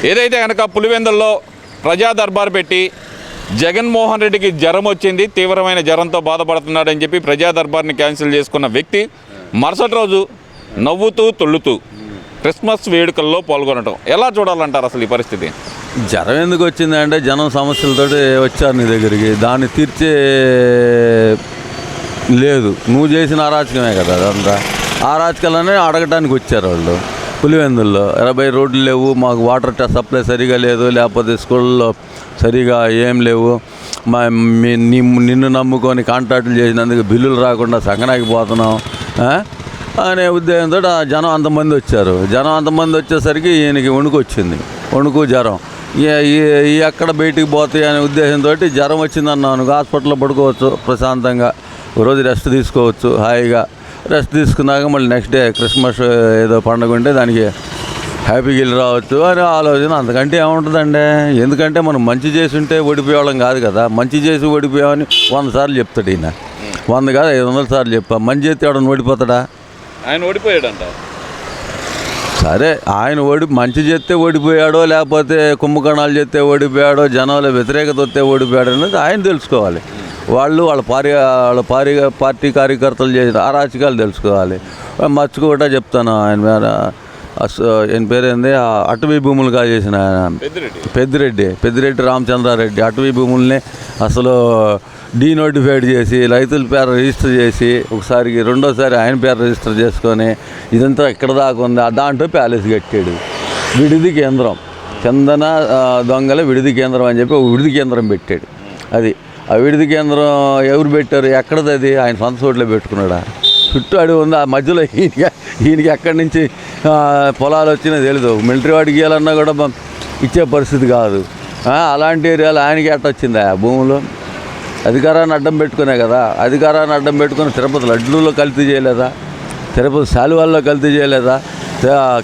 ఏదైతే కనుక పులివెందుల్లో ప్రజా దర్బార్ పెట్టి జగన్మోహన్ రెడ్డికి జ్వరం వచ్చింది, తీవ్రమైన జ్వరంతో బాధపడుతున్నాడని చెప్పి ప్రజా దర్బార్ని క్యాన్సిల్ చేసుకున్న వ్యక్తి మరుసటి రోజు నవ్వుతూ తొల్లుతూ క్రిస్మస్ వేడుకల్లో పాల్గొనడం ఎలా చూడాలంటారు అసలు ఈ పరిస్థితి? జ్వరం ఎందుకు వచ్చిందంటే జనం సమస్యలతో వచ్చారు నీ దగ్గరికి, దాన్ని తీర్చే లేదు, నువ్వు చేసిన అరాచకమే కదా అదంతా. అరాచకాలనే అడగటానికి వచ్చారు వాళ్ళు. పులివెందుల్లో 20 రోడ్లు లేవు, మాకు వాటర్ సప్లై సరిగా లేదు, లేకపోతే స్కూల్లో సరిగా ఏం లేవు, నిన్ను నమ్ముకొని కాంట్రాక్టులు చేసినందుకు బిల్లులు రాకుండా సంగనాగిపోతున్నాం అనే ఉద్దేశంతో జనం అంతమంది వచ్చారు. జనం అంతమంది వచ్చేసరికి ఈయనకి వణుకు వచ్చింది, వణుకు జ్వరం. ఎక్కడ బయటికి పోతాయి అనే ఉద్దేశంతో జ్వరం వచ్చిందన్నాను, హాస్పిటల్లో పడుకోవచ్చు ప్రశాంతంగా, రోజు రెస్ట్ తీసుకోవచ్చు, హాయిగా రెస్ట్ తీసుకున్నాక మళ్ళీ నెక్స్ట్ డే క్రిస్మస్ ఏదో పండుగ ఉంటే దానికి హ్యాపీగా వెళ్ళి రావచ్చు అనే ఆలోచన. అంతకంటే ఏముంటుందండి? ఎందుకంటే మనం మంచి చేసి ఉంటే ఓడిపోయేవాళ్ళం కాదు కదా. మంచి చేసి ఓడిపోయామని 100 సార్లు చెప్తాడు ఈయన, 100 కాదు 500 సార్లు చెప్పా. మంచి చేస్తే ఎవడన్నా ఓడిపోతాడా? ఆయన ఓడిపోయాడంట. సరే, ఆయన మంచి చేస్తే ఓడిపోయాడో, లేకపోతే కుంభకణాలు చేస్తే ఓడిపోయాడో, జనాల వ్యతిరేకత వస్తే ఓడిపోయాడో అనేది ఆయన తెలుసుకోవాలి. వాళ్ళ పార్టీ కార్యకర్తలు చేసిన అరాచకాలు తెలుసుకోవాలి. మర్చిపోకుండా చెప్తాను, ఆయన పేరేంది, అటవీ భూములు కాజేసిన పెద్దిరెడ్డి రామచంద్రారెడ్డి అటవీ భూముల్ని అసలు డీనోటిఫైడ్ చేసి రైతుల పేరు రిజిస్టర్ చేసి ఒకసారికి రెండోసారి ఆయన పేరు రిజిస్టర్ చేసుకొని ఇదంతా ఎక్కడ దాకా ఉంది, దాంట్లో ప్యాలెస్ కట్టాడు. విడిది కేంద్రం, చందన దొంగల విడిది కేంద్రం అని చెప్పి విడిది కేంద్రం పెట్టాడు. అది ఆ విడిది కేంద్రం ఎవరు పెట్టారు? ఎక్కడది? అది ఆయన సొంత చోట్ల పెట్టుకున్నాడా? చుట్టూ అడవి ఉంది, ఆ మధ్యలో ఈయనకి ఎక్కడి నుంచి పొలాలు వచ్చినా తెలీదు. మిలిటరీ వాడికి ఇవ్వాలన్నా కూడా ఇచ్చే పరిస్థితి కాదు. అలాంటి ఏరియాలో ఆయనకి ఎట్ట వచ్చింది ఆ భూములు? అధికారాన్ని అడ్డం పెట్టుకునే కదా. అధికారాన్ని అడ్డం పెట్టుకుని తిరుపతి లడ్డూలో కల్తీ చేయలేదా? తిరుపతి శాలువాల్లో కల్తీ చేయలేదా?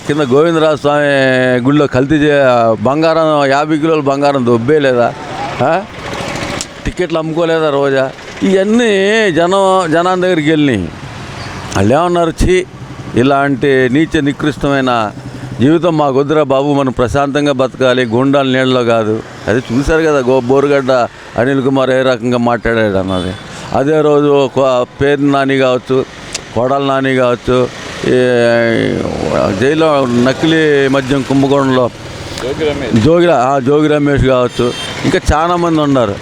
కింద గోవిందరాజ స్వామి గుడిలో కల్తీ బంగారం 50 కిలోల బంగారం దొబ్బేలేదా? టికెట్లు అమ్ముకోలేదా రోజా? ఇవన్నీ జనం దగ్గరికి వెళ్ళి వాళ్ళు ఏమన్నారు, ఇలాంటి నీచ నికృష్టమైన జీవితం మాకు వద్దురా బాబు, మనం ప్రశాంతంగా బతకాలి, గుండాలు నీళ్ళలో కాదు. అది చూశారు కదా బోరుగడ్డ అనిల్ కుమార్ ఏ రకంగా మాట్లాడాడు అన్నది. అదే రోజు పేరు నాని కావచ్చు, కోడల నాని కావచ్చు, జైల్లో నకిలీ మద్యం కుంభకోణంలో జోగి రమేష్ కావచ్చు, ఇంకా చాలామంది ఉన్నారు.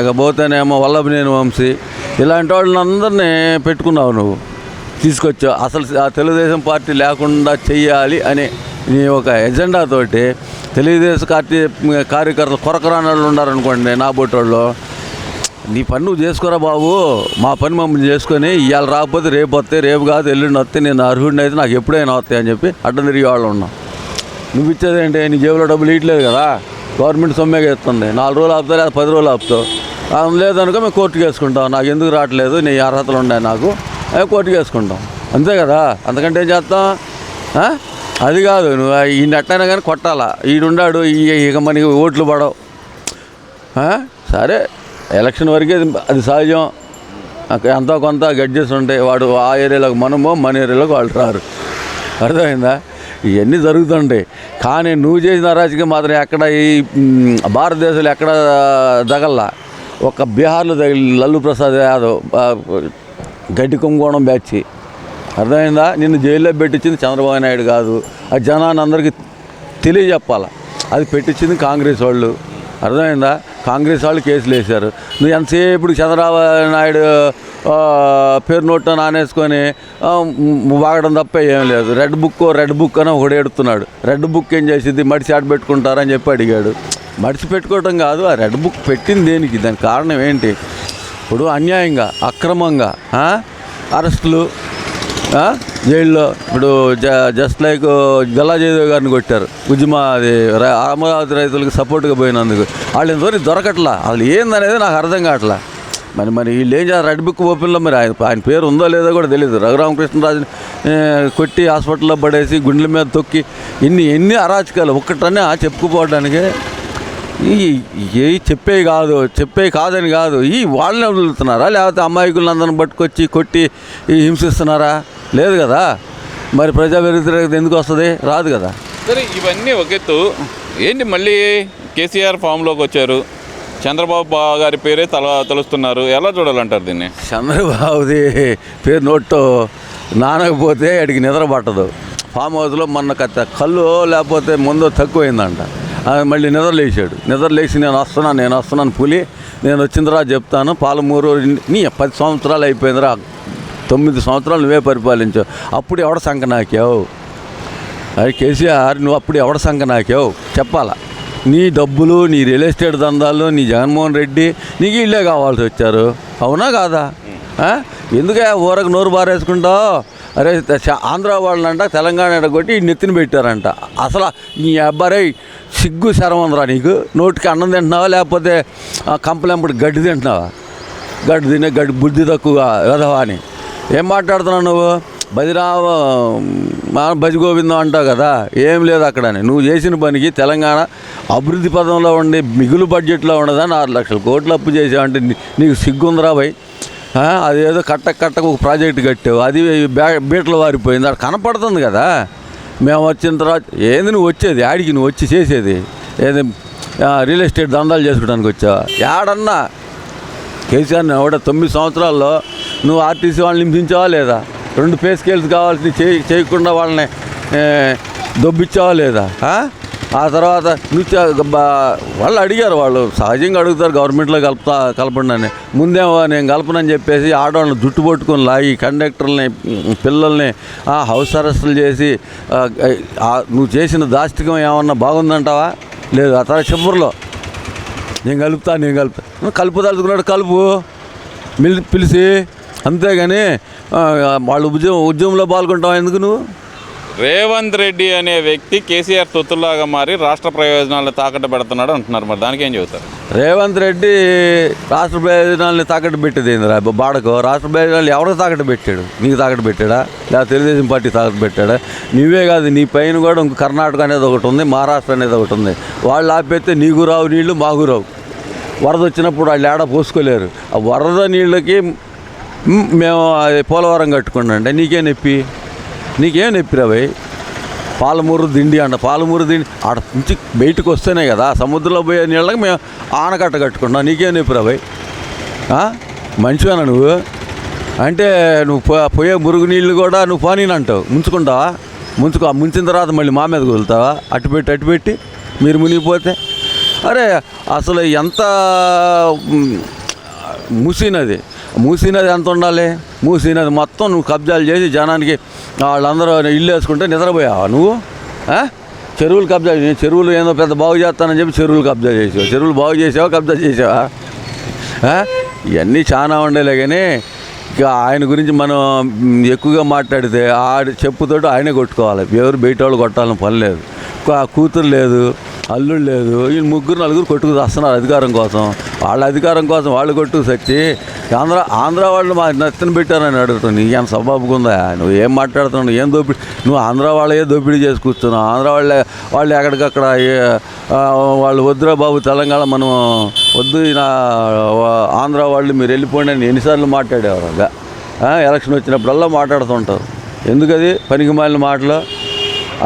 ఇకపోతేనేమో వల్లభనేని వంశీ, ఇలాంటి వాళ్ళని అందరినీ పెట్టుకున్నావు నువ్వు, తీసుకొచ్చావు. అసలు తెలుగుదేశం పార్టీ లేకుండా చెయ్యాలి అని నీ ఒక ఎజెండాతోటి తెలుగుదేశం పార్టీ కార్యకర్తలు కొరకరాని వాళ్ళు ఉన్నారనుకోండి, నా బొట్టోళ్ళు, నీ పని నువ్వు చేసుకోరా బాబు, మా పని మమ్మల్ని చేసుకొని ఇవాళ రాకపోతే రేపు వస్తే, రేపు కాదు ఎల్లుండి వస్తే, నేను అర్హుడిని అయితే నాకు ఎప్పుడైనా వస్తాయి అని చెప్పి అడ్డం తిరిగే వాళ్ళు ఉన్నాం. నువ్వు ఇచ్చేదేంటి? నీ జేబులో డబ్బులు ఇట్లేదు కదా, గవర్నమెంట్ సొమ్మేగా ఇస్తుంది. 4 రోజులు ఆపుతావు లేదా 10 రోజులు ఆపుతావు. లేదనుకో మేము కోర్టుకు వేసుకుంటాం, నాకు ఎందుకు రావట్లేదు, నీ అర్హతలు ఉన్నాయి నాకు, కోర్టుకు వేసుకుంటాం, అంతే కదా. అంతకంటే ఏం చేస్తాం? అది కాదు, నువ్వు ఈ నెట్టైనా కానీ కొట్టాలా, ఈడున్నాడు ఇక మనకి ఓట్లు పడవు. సరే, ఎలక్షన్ వరకే అది సహజం, ఎంతో కొంత గడ్జెస్ ఉంటాయి. వాడు ఆ ఏరియాలోకి మనమో, మన ఏరియాలోకి వాళ్ళు రారు. అర్థమైందా? ఇవన్నీ జరుగుతుంటాయి. కానీ నువ్వు చేసిన అరాచకం మాత్రం ఎక్కడ ఈ భారతదేశంలో ఎక్కడ తగల్లా. ఒక బీహార్లో తగిలి లల్లు ప్రసాద్ యాదవ్ గడ్డి కుంభకోణం బ్యాచి, అర్థమైందా? నిన్ను జైల్లో పెట్టించింది చంద్రబాబు నాయుడు కాదు, ఆ జనాన్ని అందరికీ తెలియజెప్పాల. అది పెట్టించింది కాంగ్రెస్ వాళ్ళు, అర్థమైందా? కాంగ్రెస్ వాళ్ళు కేసులు వేశారు. నువ్వు ఎంతసేపు చంద్రబాబు నాయుడు పేరు నోట్లో నానేసుకొని వాగడం తప్ప ఏం లేదు. రెడ్ బుక్ అని ఒకడు ఎడుతున్నాడు. రెడ్ బుక్ ఏం చేసింది? మడిచి ఆడ పెట్టుకుంటారని చెప్పి అడిగాడు. మడిచి పెట్టుకోవటం కాదు, ఆ రెడ్ బుక్ పెట్టింది దేనికి? దానికి కారణం ఏంటి? ఇప్పుడు అన్యాయంగా అక్రమంగా అరెస్టులు, జైల్లో. ఇప్పుడు జస్ట్ లైక్ గల్లా జయదేవ్ గారిని కొట్టారు, అది అమరావతి రైతులకు సపోర్ట్గా పోయినందుకు. వాళ్ళు ఇంతవరకు దొరకట్లా, అసలు ఏందనేది నాకు అర్థం కావట్లా. మరి వీళ్ళు ఏం చేయాలి? రెడ్ బుక్ ఓపెన్లో మరి ఆయన పేరు ఉందో లేదో కూడా తెలియదు. రఘురామకృష్ణరాజుని కొట్టి హాస్పిటల్లో పడేసి గుండెల మీద తొక్కి ఎన్ని అరాచకాలు ఒక్కటనే చెప్పుకుపోవడానికి. చెప్పే కాదని కాదు, వాళ్ళని వదులుతున్నారా? లేకపోతే అమాయకులను అందరిని పట్టుకొచ్చి కొట్టి హింసిస్తున్నారా? లేదు కదా. మరి ప్రజా వ్యతిరేకత ఎందుకు వస్తుంది? రాదు కదా. సరే ఇవన్నీ ఒక ఎత్తు. ఏంటి మళ్ళీ కేసీఆర్ ఫామ్లోకి వచ్చారు, చంద్రబాబు గారి పేరే తలుస్తున్నారు, ఎలా చూడాలంటారు దీన్ని? చంద్రబాబుది పేరు నోట్లో నానకపోతే వాడికి నిద్ర పట్టదు. ఫామ్ హౌస్లో మొన్న కళ్ళు లేకపోతే ముందు తక్కువైందంట, మళ్ళీ నిద్ర లేచి నేను వస్తున్నాను పులి, నేను వచ్చిన తర్వాత చెప్తాను, పాలమూరు నీ 10 సంవత్సరాలు అయిపోయిందిరా, 9 సంవత్సరాలు నువ్వే పరిపాలించావు, అప్పుడు ఎవడ సంఖ నాకావు? అది కేసీఆర్, నువ్వు అప్పుడు ఎవడ సంఖ నాకావు చెప్పాలా? నీ డబ్బులు, నీ రియల్ ఎస్టేట్ దందాలు, నీ జగన్మోహన్ రెడ్డి, నీకు ఇల్లే కావాల్సి వచ్చారు, అవునా కాదా? ఎందుకే ఊరకు నోరు బారేసుకుంటావు? అరే ఆంధ్ర వాళ్ళంట తెలంగాణ కొట్టి నెత్తిన పెట్టారంట. అసలు నీ అబ్బారై సిగ్గు శరమందరా నీకు? నోటికి అన్నం తింటున్నావా లేకపోతే కంపలెంపటి గడ్డి తింటున్నావా? గడ్డి బుద్ధి తక్కువ వెధవా అని ఏం మాట్లాడుతున్నావు నువ్వు? భజ గోవిందం అంటావు కదా, ఏం లేదు అక్కడని. నువ్వు చేసిన పనికి తెలంగాణ అభివృద్ధి పదంలో ఉండి మిగులు బడ్జెట్లో ఉండదని 6 లక్షల కోట్లు అప్పు చేసావంటే నీకు సిగ్గుందిరా భయ్. అదేదో కట్టకు ఒక ప్రాజెక్టు కట్టావు, అది బీటలు వారిపోయింది, అక్కడ కనపడుతుంది కదా. మేము వచ్చిన తర్వాత ఏంది నువ్వు వచ్చేది ఆడికి? నువ్వు వచ్చి చేసేది ఏది? రియల్ ఎస్టేట్ దందాలు చేసుకోవడానికి వచ్చావా? ఏడన్నా కేసీఆర్ని ఎవడ 9 సంవత్సరాల్లో నువ్వు ఆర్టీసీ వాళ్ళని హింసించావా లేదా? 2 పే స్కేల్స్ కావాల్సింది చేయకుండా వాళ్ళని దొబ్బిచ్చావా లేదా? ఆ తర్వాత వాళ్ళు అడిగారు, వాళ్ళు సహజంగా అడుగుతారు గవర్నమెంట్లో కలపండి అని. ముందేమో నేను కలపనని చెప్పేసి ఆడవాళ్ళని జుట్టు పట్టుకొని లాగి కండక్టర్లని పిల్లల్ని హౌస్ అరెస్టులు చేసి నువ్వు చేసిన దాష్టికం ఏమన్నా బాగుందంటావా? లేదు. ఆ తర్వాత చివరిలో నేను కలుపుతా కలుపుదలుచుకున్నాడు, కలుపు పిలిచి, అంతేగాని వాళ్ళు ఉద్యమంలో పాల్గొంటావా ఎందుకు నువ్వు? రేవంత్ రెడ్డి అనే వ్యక్తి కేసీఆర్ తొత్తులాగా మారి రాష్ట్ర ప్రయోజనాలను తాకట్టు పెడుతున్నాడు అంటున్నారు, మరి దానికి ఏం చెబుతారు? రేవంత్ రెడ్డి రాష్ట్ర ప్రయోజనాలని తాకట్టు పెట్టేది ఏంది బాడకు? రాష్ట్ర ప్రయోజనాలు ఎవరికి తాకట్టు పెట్టాడు? నీకు తాకట్టు పెట్టాడా లేదా తెలుగుదేశం పార్టీ తాకట్టు పెట్టాడా? నువ్వే కాదు, నీ పైన కూడా ఇంకో కర్ణాటక అనేది ఒకటి ఉంది, మహారాష్ట్ర అనేది ఒకటి ఉంది. వాళ్ళు ఆపేస్తే నీకు రావు నీళ్లు, మాకు రావు. వరద వచ్చినప్పుడు వాళ్ళు ఏడా పోసుకోలేరు. ఆ వరద నీళ్ళకి మేము పోలవరం కట్టుకున్నాం అంటే నీకేం నొప్పిరా భయ్? పాలమూరు దిండి అంట, పాలమూరు దిండి ఆడ నుంచి బయటకు వస్తేనే కదా సముద్రంలో పోయే నీళ్ళకి మేము ఆనకట్ట కట్టుకున్నాం, నీకేం నొప్పిరా భయ్? మంచివేనా నువ్వు? అంటే నువ్వు పోయే మురుగు నీళ్ళు కూడా నువ్వు పోనీనంటావు, ముంచుకుంటావా? ముంచిన తర్వాత మళ్ళీ మా మీద కుదులుతావా? అటు పెట్టి మీరు మునిగిపోతే? అరే అసలు ఎంత మూసీనది ఎంత ఉండాలి? మూసీనది మొత్తం నువ్వు కబ్జాలు చేసి జనానికి వాళ్ళందరూ ఇల్లు వేసుకుంటే నిద్రపోయావా నువ్వు? చెరువులు కబ్జా, చెరువులు ఏదో పెద్ద బాగు చేస్తానని చెప్పి చెరువులు కబ్జా చేసావు. చెరువులు బాగు చేసావా కబ్జా చేసావా? ఇవన్నీ చాలా ఉండేలే. కానీ ఇక ఆయన గురించి మనం ఎక్కువగా మాట్లాడితే చెప్పుతోటి ఆయనే కొట్టుకోవాలి, ఎవరు బయట వాళ్ళు కొట్టాలని పని లేదు. కూతురు లేదు, అల్లుడు లేదు, వీళ్ళు 3-4 కొట్టుకు వస్తున్నారు అధికారం కోసం. వాళ్ళ అధికారం కోసం వాళ్ళు కొట్టుకు సచ్చి ఆంధ్ర వాళ్ళు మా నెత్తని పెట్టారని అడుగుతాను. నీకు ఎంత సబాబుగా ఉందా? నువ్వు ఏం మాట్లాడుతున్నావు? ఏం దోపిడీ? నువ్వు ఆంధ్ర వాళ్ళే దోపిడీ చేసి కూర్చున్నావు. ఆంధ్ర వాళ్ళు ఎక్కడికక్కడ వాళ్ళు వద్దురా బాబు తెలంగాణ మనం వద్దు, ఆంధ్ర వాళ్ళు మీరు వెళ్ళిపోండి అని ఎన్నిసార్లు మాట్లాడేవారు. ఎలక్షన్ వచ్చినప్పుడల్లా మాట్లాడుతుంటారు. ఎందుకది పనికి మాలిన మాటలు?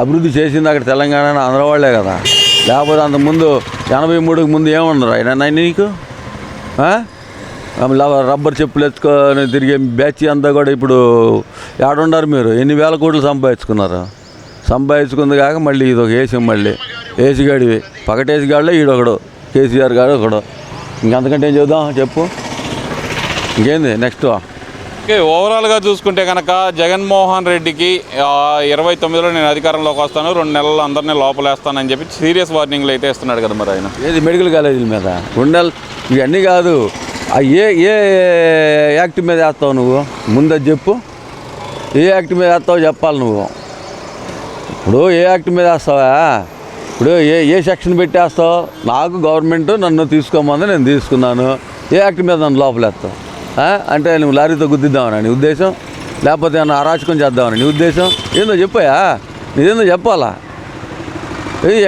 అభివృద్ధి చేసింది అక్కడ తెలంగాణ ఆంధ్ర వాళ్ళే కదా. లేకపోతే అంతకుముందు 83కి ముందు ఏమన్నారు ఆయన నీకు? రబ్బర్ చెప్పులు ఎత్తుకొని తిరిగే బ్యాచ్ అంతా కూడా ఇప్పుడు ఏడున్నారు మీరు? ఎన్ని వేల కోట్లు సంపాదించుకుంది కాక మళ్ళీ ఇది ఒక ఏసీ, మళ్ళీ ఏసీగాడివి పకటేసిగాడులో ఈడొకడు కేసీఆర్ గారు ఒకడు. ఇంకంతకంటే ఏం చూద్దాం చెప్పు, ఇంకేంది నెక్స్ట్? ఓకే, ఓవరాల్గా చూసుకుంటే కనుక జగన్మోహన్ రెడ్డికి 29లో నేను అధికారంలోకి వస్తాను, 2 నెలలు అందరినీ లోపలేస్తానని చెప్పి సీరియస్ వార్నింగ్లు అయితే ఇస్తున్నాడు కదా మరి ఆయన. ఏది మెడికల్ కాలేజీల మీద 2 నెలలు ఇవన్నీ కాదు, ఏ యాక్ట్ మీద వేస్తావు నువ్వు? ముందది చెప్పు, ఏ యాక్ట్ మీద వేస్తావో చెప్పాలి నువ్వు. ఇప్పుడు ఏ యాక్ట్ మీద వేస్తావా? ఇప్పుడు ఏ సెక్షన్ పెట్టేస్తావు? నాకు గవర్నమెంట్ నన్ను తీసుకోమంది, నేను తీసుకున్నాను, ఏ యాక్ట్ మీద నన్ను లోపలేస్తావు? అంటే నువ్వు లారీతో గుద్దిద్దామని నీ ఉద్దేశం? లేకపోతే ఏమన్నా అరాచకం చేద్దామని నీ ఉద్దేశం? ఏందో చెప్పాయా? నీదేందో చెప్పాలా?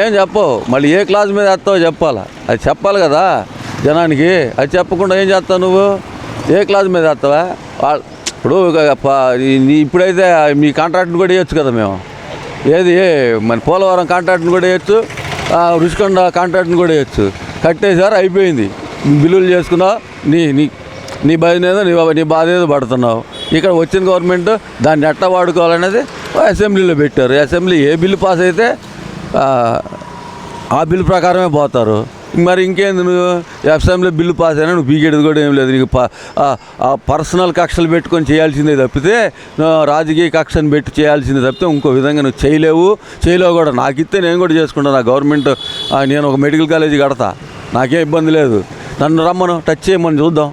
ఏం చెప్పవు, మళ్ళీ ఏ క్లాస్ మీద వేస్తావో చెప్పాలా? అది చెప్పాలి కదా జనానికి. అది చెప్పకుండా ఏం చేస్తావు నువ్వు? ఏ క్లాస్ మీద వేస్తావా? ఇప్పుడు ఇప్పుడైతే మీ కాంట్రాక్ట్ కూడా ఇవ్వచ్చు కదా మేము. మన పోలవరం కాంట్రాక్ట్ని కూడా వేయచ్చు, రుషికొండ కాంట్రాక్ట్ని కూడా వేయచ్చు. కట్టేసారు, అయిపోయింది. బిల్లులు చేసుకున్నావు, నీ నీ నీ బాధ ఏదో నీ బాధ ఏదో పడుతున్నావు. ఇక్కడ వచ్చిన గవర్నమెంట్ దాన్ని ఎట్లా వాడుకోవాలనేది అసెంబ్లీలో పెట్టారు. అసెంబ్లీ ఏ బిల్లు పాస్ అయితే ఆ బిల్లు ప్రకారమే పోతారు. మరి ఇంకేంది, నువ్వు అసెంబ్లీ బిల్లు పాస్ అయినా నువ్వు పీకేది కూడా ఏం లేదు. నీకు పర్సనల్ కక్షలు పెట్టుకొని చేయాల్సిందే తప్పితే, రాజకీయ కక్షను పెట్టి చేయాల్సిందే తప్పితే ఇంకో విధంగా నువ్వు చేయలేవు కూడా. నాకు ఇస్తే నేను కూడా చేసుకుంటాను. నా గవర్నమెంట్ నేను ఒక మెడికల్ కాలేజీ కడతా, నాకేం ఇబ్బంది లేదు. నన్ను రమ్మను, టచ్ చేయమని చూద్దాం.